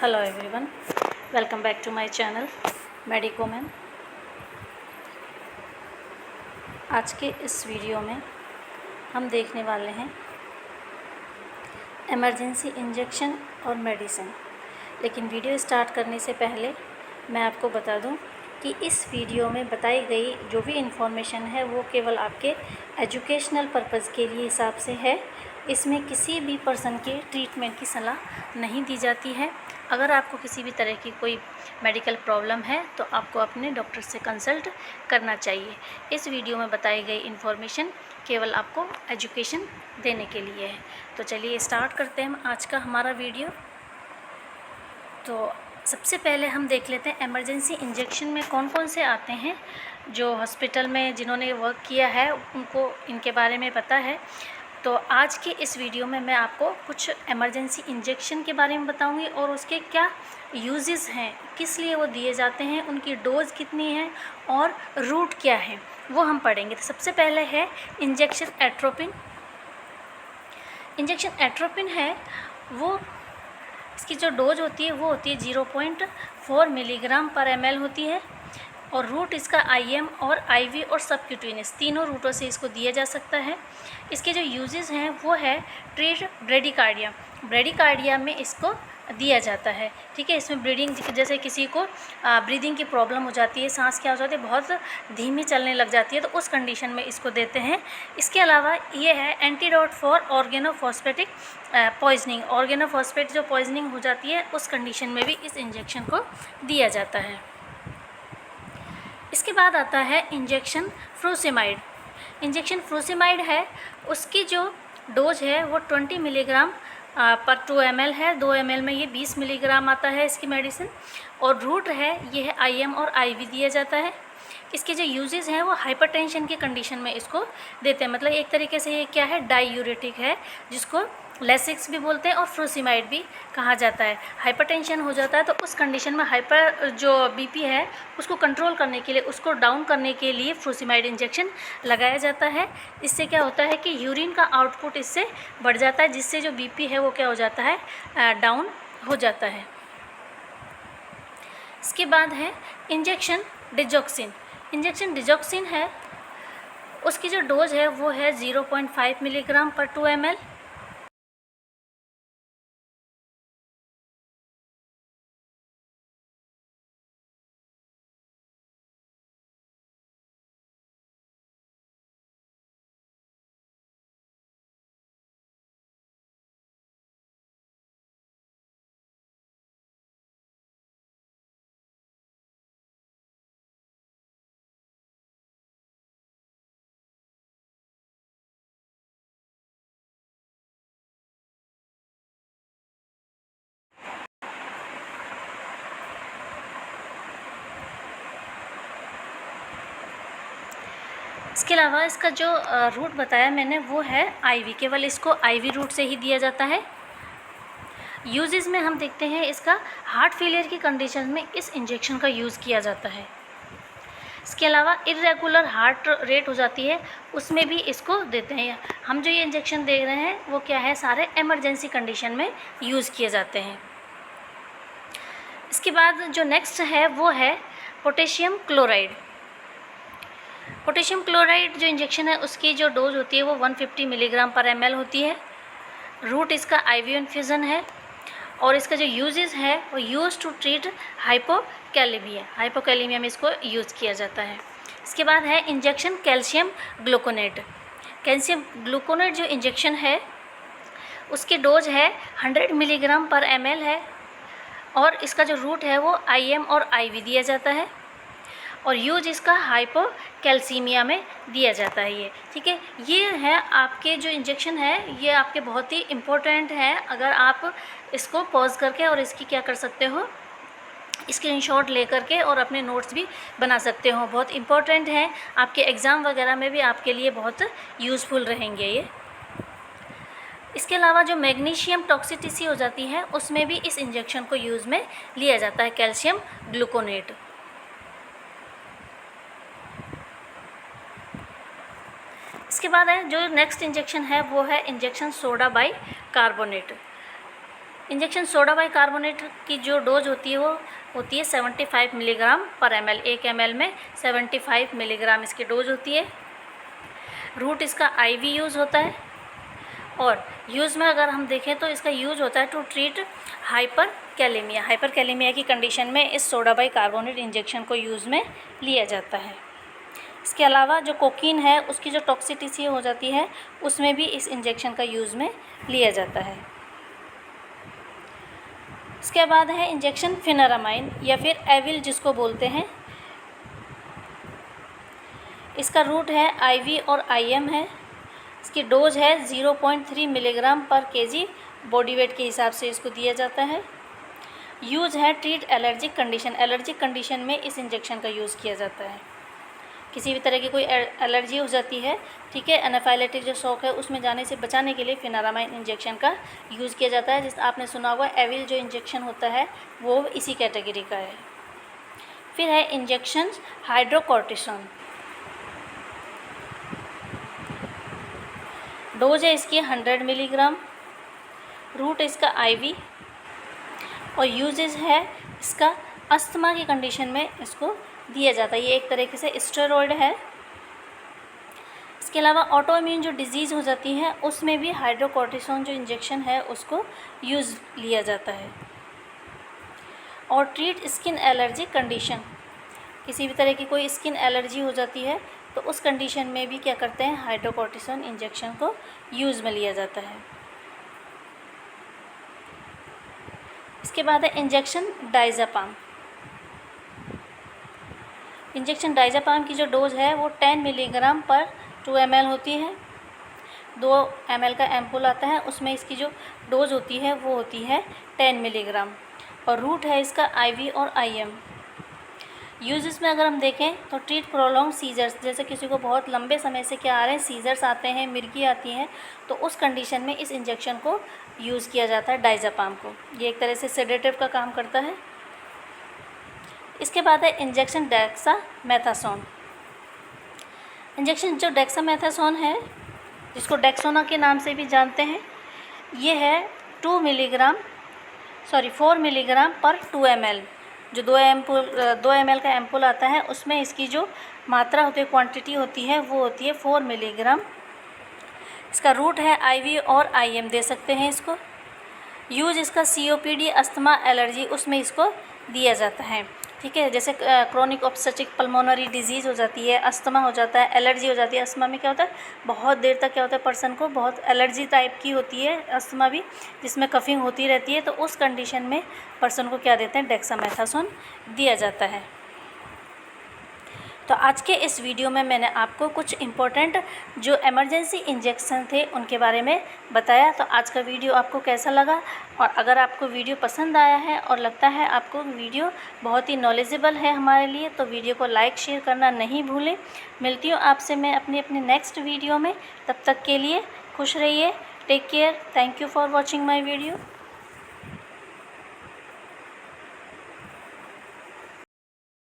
Hello everyone, welcome back to my channel Medicoman. आज के इस वीडियो में हम देखने वाले हैं इमरजेंसी इंजेक्शन और मेडिसिन। लेकिन वीडियो स्टार्ट करने से पहले मैं आपको बता दूं कि इस वीडियो में बताई गई जो भी इन्फॉर्मेशन है वो केवल आपके एजुकेशनल पर्पज़ के लिए हिसाब से है। इसमें किसी भी पर्सन के ट्रीटमेंट की सलाह नहीं दी जाती है। अगर आपको किसी भी तरह की कोई मेडिकल प्रॉब्लम है तो आपको अपने डॉक्टर से कंसल्ट करना चाहिए। इस वीडियो में बताई गई इन्फॉर्मेशन केवल आपको एजुकेशन देने के लिए है। तो चलिए स्टार्ट करते हैं हम आज का हमारा वीडियो। तो सबसे पहले हम देख लेते हैं इमरजेंसी इंजेक्शन में कौन कौन से आते हैं। जो हॉस्पिटल में जिन्होंने वर्क किया है उनको इनके बारे में पता है। तो आज के इस वीडियो में मैं आपको कुछ इमरजेंसी इंजेक्शन के बारे में बताऊंगी और उसके क्या यूजेस हैं, किस लिए वो दिए जाते हैं, उनकी डोज कितनी है और रूट क्या है, वो हम पढ़ेंगे। तो सबसे पहले है इंजेक्शन एट्रोपिन। इंजेक्शन एट्रोपिन है वो, इसकी जो डोज होती है वो होती है 0.4 मिलीग्राम पर ml होती है। और रूट इसका IM और IV और सबक्यूटेनियस तीनों रूटों से इसको दिया जा सकता है। इसके जो यूजेस हैं वो है ट्रीट ब्रेडिकार्डिया। ब्रेडिकार्डिया में इसको दिया जाता है, ठीक है। इसमें ब्रीडिंग, जैसे किसी को ब्रीदिंग की प्रॉब्लम हो जाती है, सांस क्या हो जाती है, बहुत धीमी चलने लग जाती है, तो उस कंडीशन में इसको देते हैं। इसके अलावा ये है एंटीडोट फॉर ऑर्गेनोफॉस्फेटिक पॉइजनिंग। ऑर्गेनोफॉस्फेट जो पॉइजनिंग हो जाती है उस कंडीशन में भी इस इंजेक्शन को दिया जाता है। इसके बाद आता है इंजेक्शन फ्रूसिमाइड। इंजेक्शन फ्रूसिमाइड है, उसकी जो डोज है वो 20 मिलीग्राम पर 2 ml है। 2 ml में ये 20 मिलीग्राम आता है इसकी मेडिसिन। और रूट है ये है IM और IV दिया जाता है। इसके जो यूजेस हैं वो हाइपरटेंशन की कंडीशन में इसको देते हैं। मतलब एक तरीके से ये क्या है, डाईयूरेटिक है, जिसको लेसिक्स भी बोलते हैं और फ्रूसिमाइड भी कहा जाता है। हाइपरटेंशन हो जाता है तो उस कंडीशन में हाइपर जो BP है उसको कंट्रोल करने के लिए, उसको डाउन करने के लिए फ्रूसिमाइड इंजेक्शन लगाया जाता है। इससे क्या होता है कि यूरिन का आउटपुट इससे बढ़ जाता है, जिससे जो BP है वो क्या हो जाता है, डाउन हो जाता है। इसके बाद है इंजेक्शन डिजॉक्सिन। इंजेक्शन डिजॉक्सिन है, उसकी जो डोज है वो है 0.5 मिलीग्राम पर 2 ml। इसके अलावा इसका जो रूट बताया मैंने वो है IV, केवल इसको IV रूट से ही दिया जाता है। यूजेस में हम देखते हैं इसका हार्ट फेलियर की कंडीशन में इस इंजेक्शन का यूज़ किया जाता है। इसके अलावा इरेगुलर हार्ट रेट हो जाती है, उसमें भी इसको देते हैं। हम जो ये इंजेक्शन दे रहे हैं वो क्या है, सारे इमरजेंसी कंडीशन में यूज़ किए जाते हैं। इसके बाद जो नेक्स्ट है वो है पोटेशियम क्लोराइड। पोटेशियम क्लोराइड जो इंजेक्शन है उसकी जो डोज होती है वो 150 मिलीग्राम पर ml होती है। रूट इसका IV इन्फ्यूज़न है और इसका जो यूजेस है वो use to treat hypokalemia. Hypokalemia में इसको यूज़ किया जाता है। इसके बाद है injection calcium gluconate. Calcium gluconate जो इंजेक्शन है उसकी डोज है 100 मिलीग्राम पर ml है और इसका जो रूट है वो IM और IV दिया जाता है और यूज इसका हाइपोकैल्सीमिया में दिया जाता है ये, ठीक है। ये है आपके जो इंजेक्शन है ये आपके बहुत ही इम्पोर्टेंट है। अगर आप इसको पॉज करके और इसकी क्या कर सकते हो, स्क्रीनशॉट ले करके और अपने नोट्स भी बना सकते हो। बहुत इम्पोर्टेंट है, आपके एग्ज़ाम वगैरह में भी आपके लिए बहुत यूज़फुल रहेंगे ये। इसके अलावा जो मैग्नीशियम टॉक्सिसिटी हो जाती है उसमें भी इस इंजेक्शन को यूज़ में लिया जाता है, कैल्शियम ग्लूकोनेट। इसके बाद है जो नेक्स्ट इंजेक्शन है वो है injection soda by carbonate. Injection soda bicarbonate की जो डोज होती है वो होती है 75 मिलीग्राम पर ml। 1 ml में 75 मिलीग्राम इसकी डोज होती है। रूट इसका IV यूज़ होता है और यूज़ में अगर हम देखें तो इसका यूज़ होता है to treat hyperkalemia. Hyperkalemia की कंडीशन में इस सोडा बाइकार्बोनेट इंजेक्शन को यूज़ में लिया जाता है। इसके अलावा जो कोकीन है उसकी जो टॉक्सिसिटी हो जाती है उसमें भी इस इंजेक्शन का यूज़ में लिया जाता है। इसके बाद है इंजेक्शन फिनारामाइन या फिर एविल जिसको बोलते हैं। इसका रूट है IV और IM है। इसकी डोज है 0.3 मिलीग्राम पर kg बॉडी वेट के हिसाब से इसको दिया जाता है। यूज़ है treat allergic condition. Allergic condition में इस इंजेक्शन का यूज़ किया जाता है। किसी भी तरह की कोई एलर्जी हो जाती है, ठीक है, एनाफाइलेटिक जो शॉक है उसमें जाने से बचाने के लिए फिनारामाइन इंजेक्शन का यूज़ किया जाता है। जिस आपने सुना होगा एविल जो इंजेक्शन होता है वो इसी कैटेगरी का है। फिर है इंजेक्शन हाइड्रोकॉर्टिसोन। डोज है इसकी 100 मिलीग्राम। रूट इसका IV और यूजेज है इसका अस्थमा की कंडीशन में इसको दिया जाता है। ये एक तरीके से स्टेरॉइड है। इसके अलावा ऑटो इम्यून जो डिजीज़ हो जाती है उसमें भी हाइड्रोकॉर्टिसोन जो इंजेक्शन है उसको यूज़ लिया जाता है। और ट्रीट स्किन एलर्जी कंडीशन, किसी भी तरह की कोई स्किन एलर्जी हो जाती है तो उस कंडीशन में भी क्या करते हैं, हाइड्रोकॉर्टिसोन इंजेक्शन को यूज़ में लिया जाता है। इसके बाद है इंजेक्शन डाइज़ापाम। इंजेक्शन डाइज़ापाम की जो डोज है वो 10 मिलीग्राम पर 2 ml होती है। 2 ml का एम्पुल आता है, उसमें इसकी जो डोज होती है वो होती है 10 मिलीग्राम और रूट है इसका IV और IM। यूजेस में अगर हम देखें तो ट्रीट प्रोलॉन्ग सीजर्स, जैसे किसी को बहुत लंबे समय से क्या आ रहे हैं, सीजर्स आते हैं, मिर्गी आती हैं, तो उस कंडीशन में इस इंजेक्शन को यूज़ किया जाता है डाइज़ापाम को। ये एक तरह से सेडेटिव का काम करता है। इसके बाद है इंजेक्शन डेक्सामेथासोन। इंजेक्शन जो डेक्सामेथासोन है जिसको डेक्सोना के नाम से भी जानते हैं, ये है 4 मिलीग्राम पर 2 ml। जो 2 ml का एम्पुल आता है उसमें इसकी जो मात्रा होती है, क्वांटिटी होती है वो होती है 4 मिलीग्राम। इसका रूट है IV और IM दे सकते हैं इसको। यूज़ इसका COPD अस्थमा एलर्जी उसमें इसको दिया जाता है, ठीक है। जैसे क्रोनिक ऑब्स्ट्रक्टिव पल्मोनरी डिजीज़ हो जाती है, अस्थमा हो जाता है, एलर्जी हो जाती है। अस्थमा में क्या होता है, बहुत देर तक क्या होता है, पर्सन को बहुत एलर्जी टाइप की होती है अस्थमा भी, जिसमें कफिंग होती रहती है, तो उस कंडीशन में पर्सन को क्या देते हैं, डेक्सामेथासोन दिया जाता है। तो आज के इस वीडियो में मैंने आपको कुछ इम्पोर्टेंट जो इमरजेंसी इंजेक्शन थे उनके बारे में बताया। तो आज का वीडियो आपको कैसा लगा, और अगर आपको वीडियो पसंद आया है और लगता है आपको वीडियो बहुत ही नॉलेजेबल है हमारे लिए, तो वीडियो को लाइक शेयर करना नहीं भूलें। मिलती हूँ आपसे मैं अपनी नेक्स्ट वीडियो में। तब तक के लिए खुश रहिए। Take care. Thank you for watching my video.